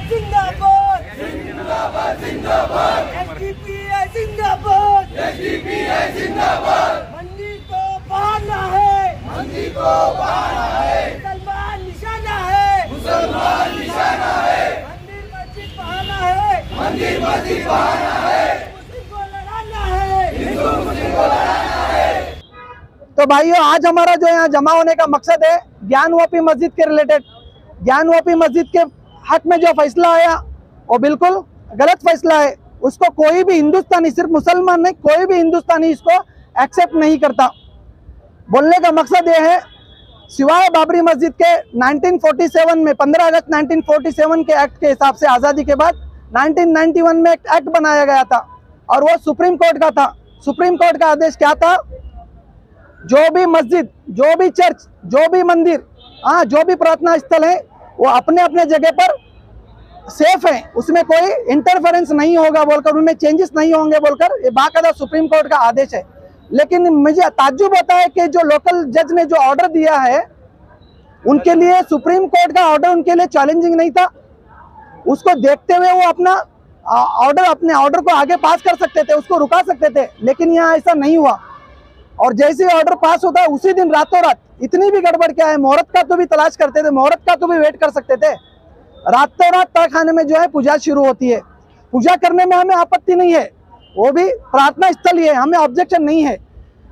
जिंदाबाद जिंदाबाद जिंदाबाद एसडीपीआई जिंदाबाद एसडीपीआई जिंदाबाद। मंदिर को बहाना है, मंदिर को बहाना है, मुसलमान निशाना है, मुसलमान निशाना है, मंदिर मस्जिद बहाना है, मंदिर मस्जिद बहाना है, मुस्लिम को लड़ाना है, हिंदू मुस्लिम को लड़ाना है। तो भाइयों, आज हमारा जो यहाँ जमा होने का मकसद है ज्ञानवापी मस्जिद के रिलेटेड। ज्ञानवापी मस्जिद के हक में जो फैसला आया वो बिल्कुल गलत फैसला है। उसको कोई भी हिंदुस्तानी, सिर्फ मुसलमान नहीं, कोई भी हिंदुस्तानी इसको एक्सेप्ट नहीं करता। बोलने का मकसद ये है, सिवाय बाबरी मस्जिद के 1947 में 15 अगस्त 1947 के एक्ट के हिसाब से आज़ादी के बाद 1991 में एक एक्ट बनाया गया था और वो सुप्रीम कोर्ट का था। सुप्रीम कोर्ट का आदेश क्या था? जो भी मस्जिद, जो भी चर्च, जो भी मंदिर, जो भी प्रार्थना स्थल है वो अपने अपने जगह पर सेफ है, उसमें कोई इंटरफेरेंस नहीं होगा बोलकर, उनमें चेंजेस नहीं होंगे बोलकर ये बाकायदा सुप्रीम कोर्ट का आदेश है। लेकिन मुझे ताज्जुब होता है कि जो लोकल जज ने जो ऑर्डर दिया है उनके लिए सुप्रीम कोर्ट का ऑर्डर उनके लिए चैलेंजिंग नहीं था। उसको देखते हुए वो अपना अपने ऑर्डर को आगे पास कर सकते थे, उसको रुका सकते थे, लेकिन यहाँ ऐसा नहीं हुआ। और जैसे ही ऑर्डर पास होता है उसी दिन रातों रात, इतनी भी गड़बड़ क्या है, मुहूर्त का तो भी तलाश करते थे, मुहूर्त का तो भी वेट कर सकते थे, रातों रात तय खाने में जो है पूजा शुरू होती है। पूजा करने में हमें आपत्ति नहीं है, वो भी प्रार्थना स्थल ही है, हमें ऑब्जेक्शन नहीं है।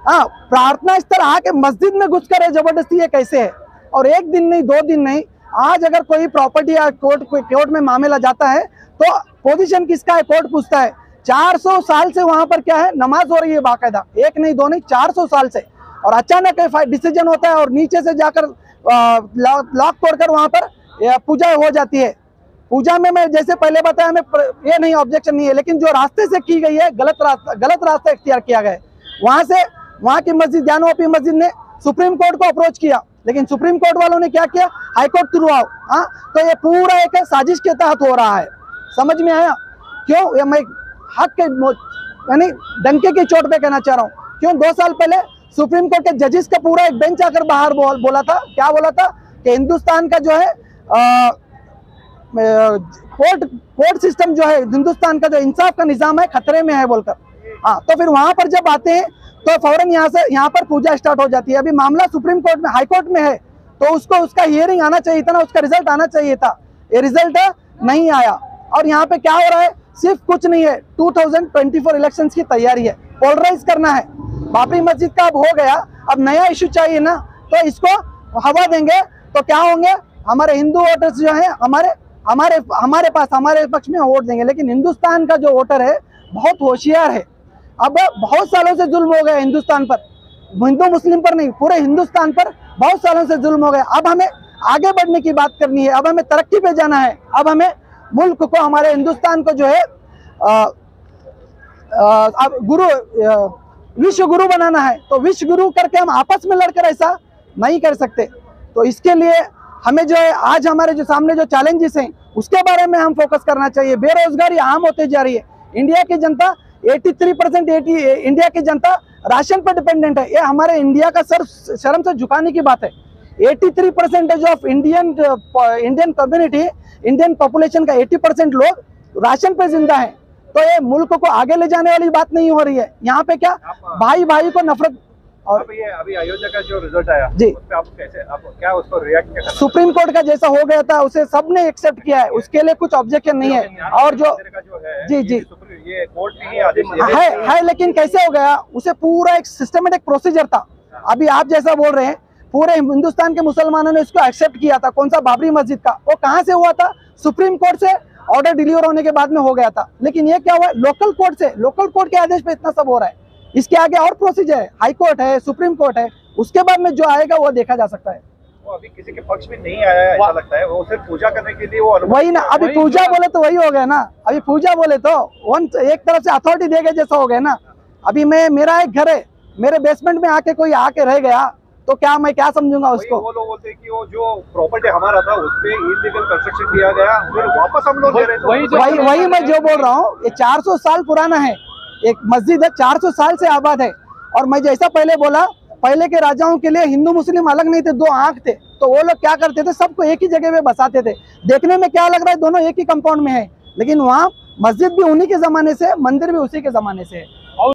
प्रार्थना स्थल आके मस्जिद में घुसकर है जबरदस्ती, ये कैसे है? और एक दिन नहीं, 2 दिन नहीं, आज अगर कोई प्रॉपर्टी या कोर्ट में मामला जाता है तो पोजीशन किसका है कोर्ट पूछता है। 400 साल से वहां पर क्या है, नमाज हो रही है बाकायदा, 1 नहीं 2 नहीं 400 साल से, और अचानक डिसीजन होता है और नीचे से जाकर लॉक तोड़कर वहां पर पूजा हो जाती है। पूजा में मैं जैसे पहले बताया, हमें ये नहीं ऑब्जेक्शन नहीं है, लेकिन जो रास्ते से की गई है गलत रास्ता इख्तियार किया गया है। वहां की मस्जिद, ज्ञानवापी मस्जिद ने सुप्रीम कोर्ट को अप्रोच किया, लेकिन सुप्रीम कोर्ट वालों ने क्या किया, हाई कोर्ट थ्रू आओ। तो ये पूरा एक साजिश के तहत हो रहा है। समझ में आया क्यों? मैं हक के यानी डंके की चोट पे कहना चाह रहा हूँ। क्यों? 2 साल पहले सुप्रीम कोर्ट के जजेस का पूरा एक बेंच आकर बाहर बोला था, क्या बोला था कि हिंदुस्तान का जो है कोर्ट सिस्टम जो है, हिंदुस्तान का जो इंसाफ का निजाम है खतरे में है बोलकर। तो फिर वहां पर जब आते हैं तो फौरन यहाँ पर पूजा स्टार्ट हो जाती है। अभी मामला सुप्रीम कोर्ट में, हाई कोर्ट में है, तो उसका हियरिंग आना चाहिए था ना, उसका रिजल्ट आना चाहिए था। ये रिजल्ट नहीं आया। और यहाँ पे क्या हो रहा है, सिर्फ कुछ नहीं है, 2024 इलेक्शंस की तैयारी है, पोलराइज करना है। बाबरी मस्जिद का अब हो गया, अब नया इशू चाहिए ना, तो इसको हवा देंगे तो क्या होंगे, हमारे हिंदू वोटर्स जो है हमारे पास, हमारे पक्ष में वोट देंगे। लेकिन हिंदुस्तान का जो वोटर है बहुत होशियार है। अब बहुत सालों से जुल्म हो गया हिंदुस्तान पर, हिंदू मुस्लिम पर नहीं, पूरे हिंदुस्तान पर बहुत सालों से जुल्म हो गया। अब हमें आगे बढ़ने की बात करनी है, अब हमें तरक्की पे जाना है, अब हमें मुल्क को, हमारे हिंदुस्तान को जो है विश्व गुरु बनाना है। तो विश्व गुरु करके हम आपस में लड़कर ऐसा नहीं कर सकते। तो इसके लिए हमें जो है आज हमारे जो सामने जो चैलेंजेस हैं उसके बारे में हम फोकस करना चाहिए। बेरोजगारी आम होती जा रही है। इंडिया की जनता 83% इंडिया की जनता राशन पर डिपेंडेंट है। ये हमारे इंडिया का शर्म से झुकाने की बात है। 83% of Indian community, Indian population का 80% लोग राशन पे जिंदा है। तो ये मुल्क को आगे ले जाने वाली बात नहीं हो रही है। यहाँ पे क्या भाई भाई को नफरत। और अभी अयोध्या का जो रिजल्ट आया जी, उस पे आप क्या उस पर रिएक्ट क्या करना? सुप्रीम कोर्ट का जैसा हो गया था उसे सबने एक्सेप्ट किया है, उसके लिए कुछ ऑब्जेक्शन नहीं है। और जो जी ये कोर्ट ने ही आदेश दिया है, लेकिन कैसे हो गया, उसे पूरा एक सिस्टमेटिक प्रोसीजर था। अभी आप जैसा बोल रहे हैं, पूरे हिंदुस्तान के मुसलमानों ने इसको एक्सेप्ट किया था। कौन सा? बाबरी मस्जिद का। वो कहाँ से हुआ था? सुप्रीम कोर्ट से ऑर्डर डिलीवर होने के बाद में हो गया था। लेकिन ये क्या हुआ, लोकल कोर्ट से, लोकल कोर्ट के आदेश पे इतना सब हो रहा है। इसके आगे और प्रोसीजर है, हाई कोर्ट है, सुप्रीम कोर्ट है, उसके बाद में जो आएगा वो देखा जा सकता है। वो अभी किसी के पक्ष में नहीं आया है ऐसा लगता है, वो सिर्फ पूजा करने के लिए वो वही ना, अभी पूजा बोले तो वही हो गया ना। अभी पूजा बोले तो एक तरफ से अथॉरिटी दे गए जैसा हो गया ना। अभी मेरा एक घर है, मेरे बेसमेंट में आके कोई आके रह गया तो क्या मैं क्या समझूंगा उसको? वो लोग बोलते हैं कि वो जो प्रॉपर्टी हमारा था उस पे इलीगल कंस्ट्रक्शन किया गया, फिर वापस हम लोग दे रहे थे। वही मैं जो बोल रहा हूँ, ये 400 साल पुराना है, एक मस्जिद है, 400 साल से आबाद है। और मैं जैसा पहले बोला, पहले के राजाओं के लिए हिंदू मुस्लिम अलग नहीं थे, 2 आंख थे। तो वो लोग क्या करते थे, सबको एक ही जगह पे बसाते थे। देखने में क्या लग रहा है, दोनों एक ही कंपाउंड में है, लेकिन वहाँ मस्जिद भी उन्हीं के ज़माने से, मंदिर भी उसी के ज़माने से है।